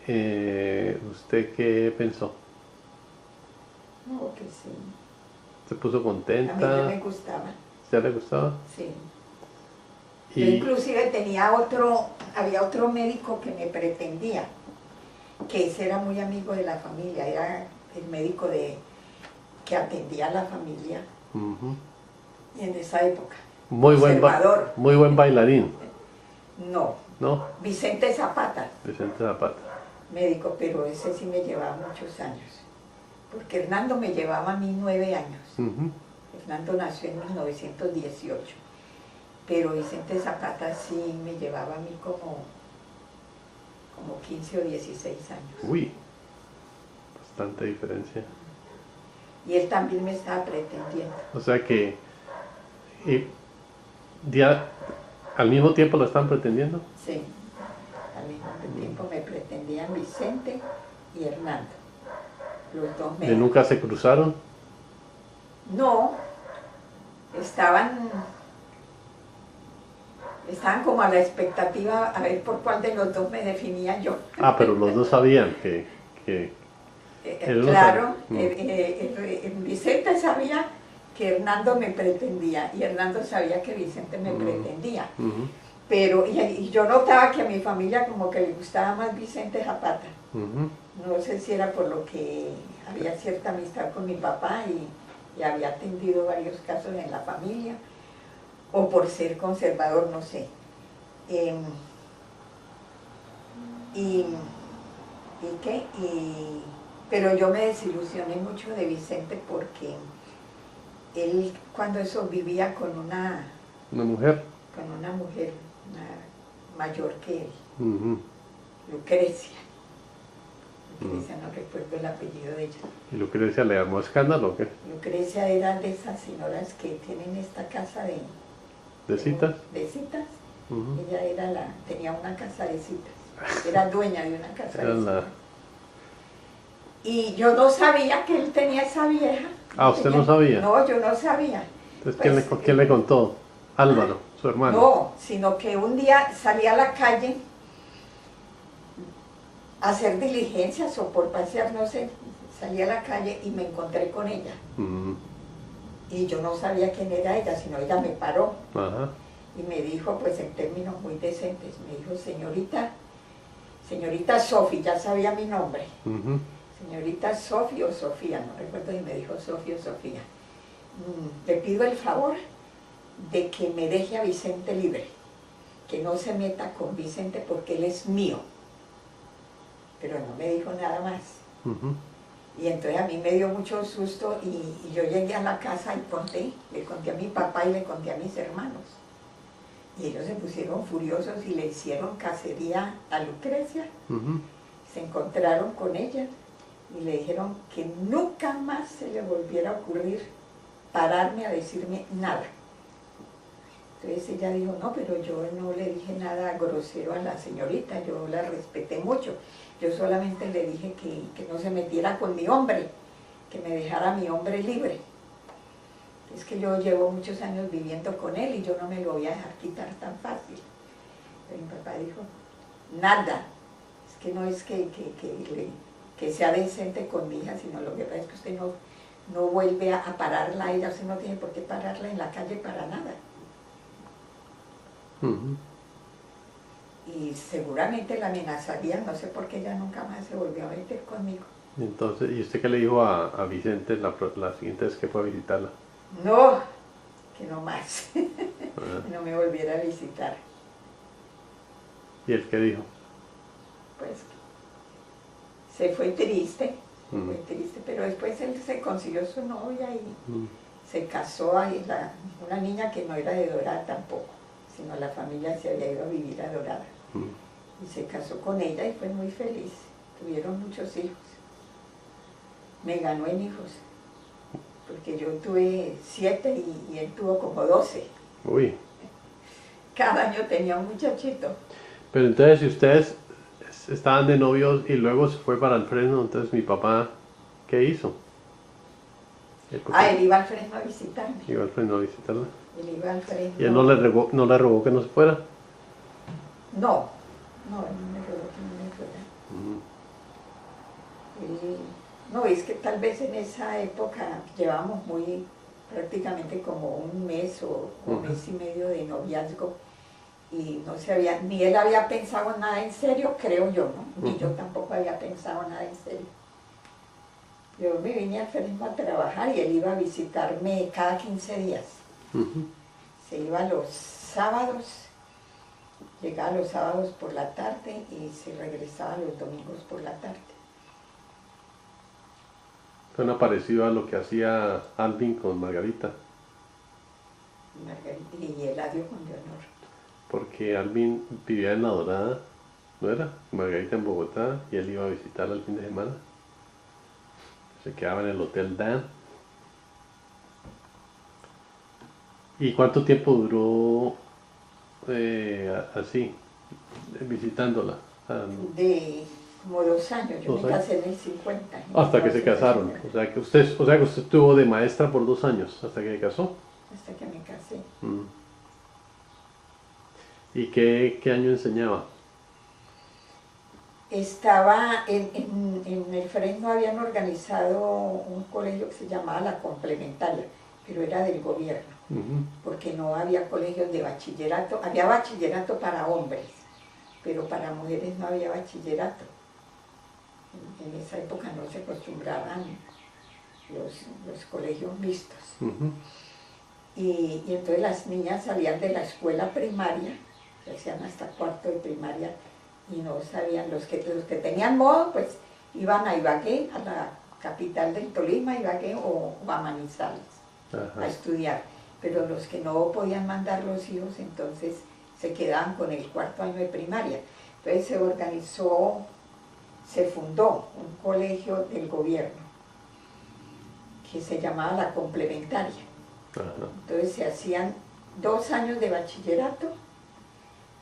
¿Usted qué pensó? No, que sí. ¿Se puso A mí contenta? no me gustaba. ¿Ya le gustaba? Sí. Yo Y, inclusive había otro médico que me pretendía, que ese era muy amigo de la familia, era el médico que atendía a la familia ujú. y en esa época, Muy conservador. muy buen bailarín, No, ¿no? Vicente Zapata, Vicente Zapata. médico, pero ese sí me llevaba muchos años, porque Hernando me llevaba a mí 9 años. Ujú. Hernando nació en 1918, pero Vicente Zapata sí me llevaba a mí como 15 o 16 años. Uy, bastante diferencia. Y él también me estaba pretendiendo. O sea que y ya al mismo tiempo lo están pretendiendo. Sí, al mismo tiempo me pretendían Vicente y Hernando. Los dos ¿Y nunca se cruzaron? No, estaban como a la expectativa a ver por cuál de los dos me definía yo. Ah, pero los dos sabían que él no Claro, sabía. Vicente sabía que Hernando me pretendía y Hernando sabía que Vicente me pretendía. Ujú, Pero y yo notaba que a mi familia como que le gustaba más Vicente Zapata. ujú. No sé si era por lo que había cierta amistad con mi papá y había atendido varios casos en la familia, o por ser conservador, no sé. Y qué, pero yo me desilusioné mucho de Vicente porque él cuando eso vivía con una Una mujer mayor que él, mujer. Lucrecia. Lucrecia, no recuerdo el apellido de ella. ¿Y Lucrecia le armó escándalo o qué? Lucrecia era de esas señoras que tienen esta casa ¿De citas? de citas. Ujú. Ella tenía una casa de citas. Era dueña de una casa Era de citas. la... Y yo no sabía que él tenía esa vieja. Ah, ¿usted no sabía? No, yo no sabía. Entonces, Pues, ¿quién le contó? Álvaro, su hermano. no, sino que un día salí a la calle a hacer diligencias o por pasear, no sé, salí a la calle y me encontré con ella. Ujú. Y yo no sabía quién era ella, sino ella me paró Ajá. y me dijo, pues en términos muy decentes, me dijo, señorita Sofi, ya sabía mi nombre. Ujú. Señorita Sofi o Sofía, no recuerdo si me dijo Sofi o Sofía. Le pido el favor de que me deje a Vicente libre, que no se meta con Vicente porque él es mío. Pero no me dijo nada más. Ujú. Y entonces a mí me dio mucho susto y yo llegué a la casa y le conté a mi papá y le conté a mis hermanos. Y ellos se pusieron furiosos y le hicieron cacería a Lucrecia. Ujú. Se encontraron con ella y le dijeron que nunca más se le volviera a ocurrir pararme a decirme nada. Entonces ella dijo, no, pero yo no le dije nada grosero a la señorita, yo la respeté mucho. Yo solamente le dije que no se metiera con mi hombre, que me dejara a mi hombre libre. Es que yo llevo muchos años viviendo con él y yo no me lo voy a dejar quitar tan fácil. Pero mi papá dijo, nada, es que no es que sea decente con mi hija, sino lo que pasa es que usted no vuelve a pararla a ella, usted no tiene por qué pararla en la calle para nada. Ujú. Y seguramente la amenazarían, no sé por qué ella nunca más se volvió a meter conmigo. Entonces, ¿y usted qué le dijo a Vicente la siguiente vez que fue a visitarla? No, que no más, Ajá. no me volviera a visitar. ¿Y él qué dijo? Pues se fue triste, pero después él se consiguió su novia y se casó ahí, una niña que no era de Dorada tampoco, sino la familia se había ido a vivir a Dorada. Y se casó con ella y fue muy feliz, tuvieron muchos hijos. Me ganó en hijos, porque yo tuve 7 y él tuvo como 12. Uy. Cada año tenía un muchachito. Pero entonces, si ustedes estaban de novios y luego se fue para el Fresno, entonces mi papá, ¿qué hizo? Él iba al Fresno a visitarme. Iba al Fresno a visitarla. Él iba al Fresno. ¿Y él no le rogó que no se fuera? No, él no me rogó que no me fuera. es que tal vez en esa época llevábamos prácticamente como un mes o mes y medio de noviazgo y no se había, ni él había pensado nada en serio, creo yo, ¿no? Ni yo tampoco había pensado nada en serio. Yo me vine al Fresno a trabajar y él iba a visitarme cada 15 días. Se iba los sábados, llegaba los sábados por la tarde y se regresaba los domingos por la tarde. Suena parecido a lo que hacía Alvin con Margarita. Margarita y Eladio con Leonor. Porque Alvin vivía en La Dorada, ¿no era? Margarita en Bogotá y él iba a visitarla el fin de semana. Se quedaba en el Hotel Dan. ¿Y cuánto tiempo duró así, visitándola? De como 2 años, yo 2 me años. casé en el 50. Hasta que se casaron. O sea que usted estuvo de maestra por 2 años, hasta que se casó. Hasta que me casé. ¿Y qué año enseñaba? Estaba en el Fresno, habían organizado un colegio que se llamaba La Complementaria, pero era del gobierno, porque no había colegios de bachillerato, había bachillerato para hombres, pero para mujeres no había bachillerato. En esa época no se acostumbraban los colegios mixtos. Y entonces las niñas salían de la escuela primaria, que hacían hasta cuarto de primaria, y no sabían, los que tenían modo, pues iban a Ibagué, a la capital del Tolima, Ibagué, o a Manizales, a estudiar. Pero los que no podían mandar los hijos, entonces se quedaban con el cuarto año de primaria. Entonces se fundó un colegio del gobierno, que se llamaba La Complementaria. Entonces se hacían 2 años de bachillerato,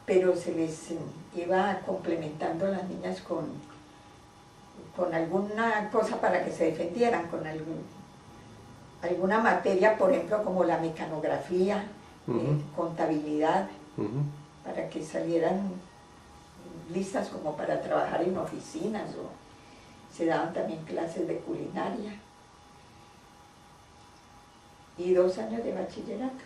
pero se les iba complementando a las niñas con alguna cosa para que se defendieran, con alguna materia, por ejemplo, como la mecanografía, contabilidad, para que salieran listas como para trabajar en oficinas, o se daban también clases de culinaria. Y 2 años de bachillerato.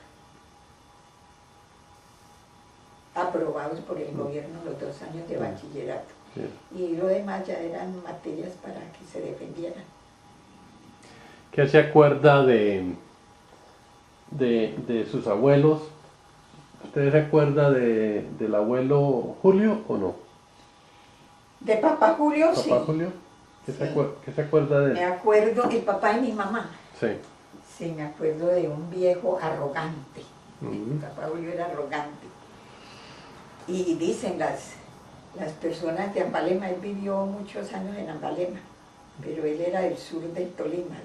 Aprobados por el gobierno los 2 años de bachillerato. Y lo demás ya eran materias para que se defendieran. ¿Qué se acuerda de sus abuelos? ¿Usted se acuerda del abuelo Julio o no? De papá Julio, sí. ¿Papá Julio? ¿Qué se acuerda de él? Me acuerdo, el papá de mi mamá. Sí. Sí, me acuerdo de un viejo arrogante. Papá Julio era arrogante. Y dicen las personas de Ambalema, él vivió muchos años en Ambalema, pero él era del sur del Tolima,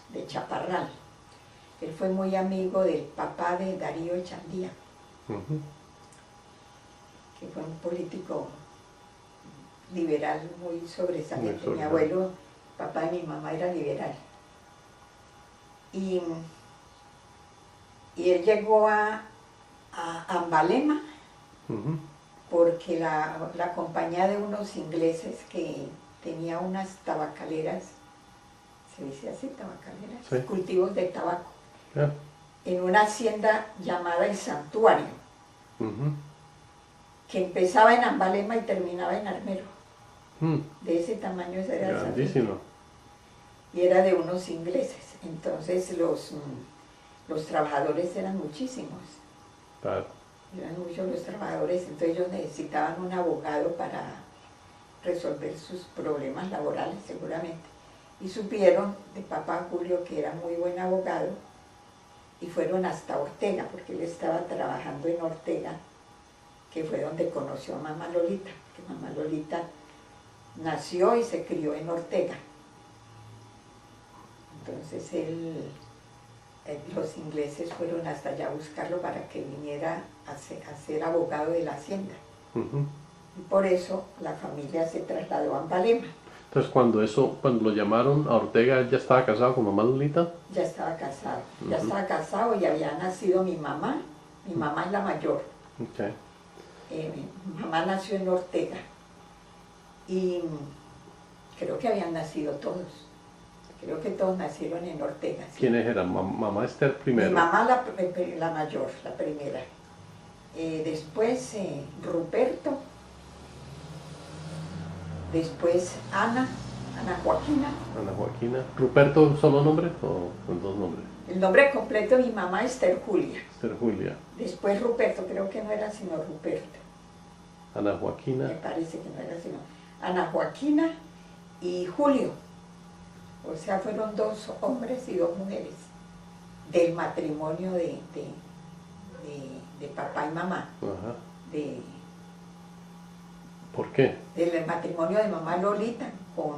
de Chaparral. Él fue muy amigo del papá de Darío Echandía, que fue un político liberal muy sobresaliente. Mi abuelo, papá de mi mamá, era liberal. Y él llegó a Ambalema, porque la compañía de unos ingleses que tenía unas tabacaleras, se dice así, tabacaleras, sí, cultivos de tabaco, en una hacienda llamada El Santuario, que empezaba en Ambalema y terminaba en Armero. De ese tamaño esa era esa hacienda. Y era de unos ingleses, entonces los trabajadores eran muchísimos. Claro. Eran muchos los trabajadores, entonces ellos necesitaban un abogado para resolver sus problemas laborales seguramente. Y supieron de papá Julio que era muy buen abogado y fueron hasta Ortega, porque él estaba trabajando en Ortega, que fue donde conoció a mamá Lolita, que mamá Lolita nació y se crió en Ortega. Entonces los ingleses fueron hasta allá a buscarlo para que viniera a ser abogado de la hacienda. Y por eso la familia se trasladó a Ambalema. Entonces cuando lo llamaron a Ortega, ¿ya estaba casado con mamá Lolita? Ya estaba casado y había nacido mi mamá es la mayor. Mi mamá nació en Ortega y creo que habían nacido todos. Creo que todos nacieron en Ortega. ¿Sí? ¿Quiénes eran? Mamá Esther primero. Mi mamá la mayor, la primera. Después Ruperto. Después Ana Joaquina. Ana Joaquina. ¿Ruperto un solo nombre o con dos nombres? El nombre completo de mi mamá, Esther Julia. Esther Julia. Después Ruperto, creo que no era sino Ruperto. Ana Joaquina. Me parece que no era sino Ana Joaquina y Julio. O sea, fueron 2 hombres y 2 mujeres del matrimonio de papá y mamá. Ajá. De, ¿Por qué? del matrimonio de mamá Lolita con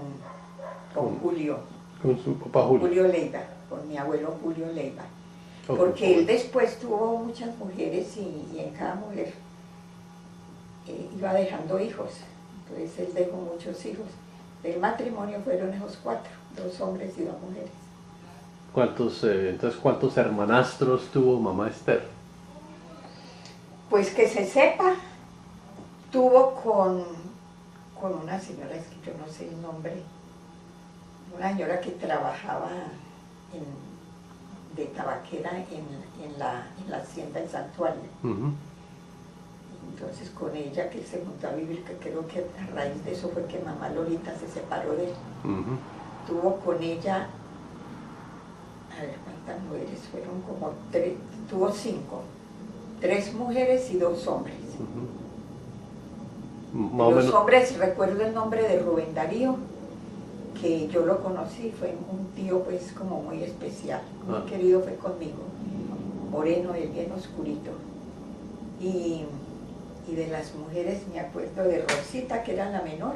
Julio. Con su papá Julio. Julio Leiva, con mi abuelo Julio Leiva. Oh, Porque él después tuvo muchas mujeres y en cada mujer iba dejando hijos. Entonces él dejó muchos hijos. Del matrimonio fueron esos 4, 2 hombres y 2 mujeres. Entonces, ¿cuántos hermanastros tuvo mamá Esther? Pues que se sepa, tuvo con una señora, es que yo no sé el nombre, una señora que trabajaba de tabaquera en la hacienda del Santuario. Uh-huh. Entonces con ella que se juntó a vivir, que creo que a raíz de eso fue que mamá Lolita se separó de él. Uh-huh. Tuvo con ella, a ver cuántas mujeres, fueron como 3, tuvo 5, 3 mujeres y 2 hombres. Uh-huh. Más o Los menos. hombres, recuerdo el nombre de Rubén Darío, que yo lo conocí, fue un tío pues como muy especial, muy querido fue conmigo, moreno, él bien oscurito. Y de las mujeres me acuerdo de Rosita, que era la menor,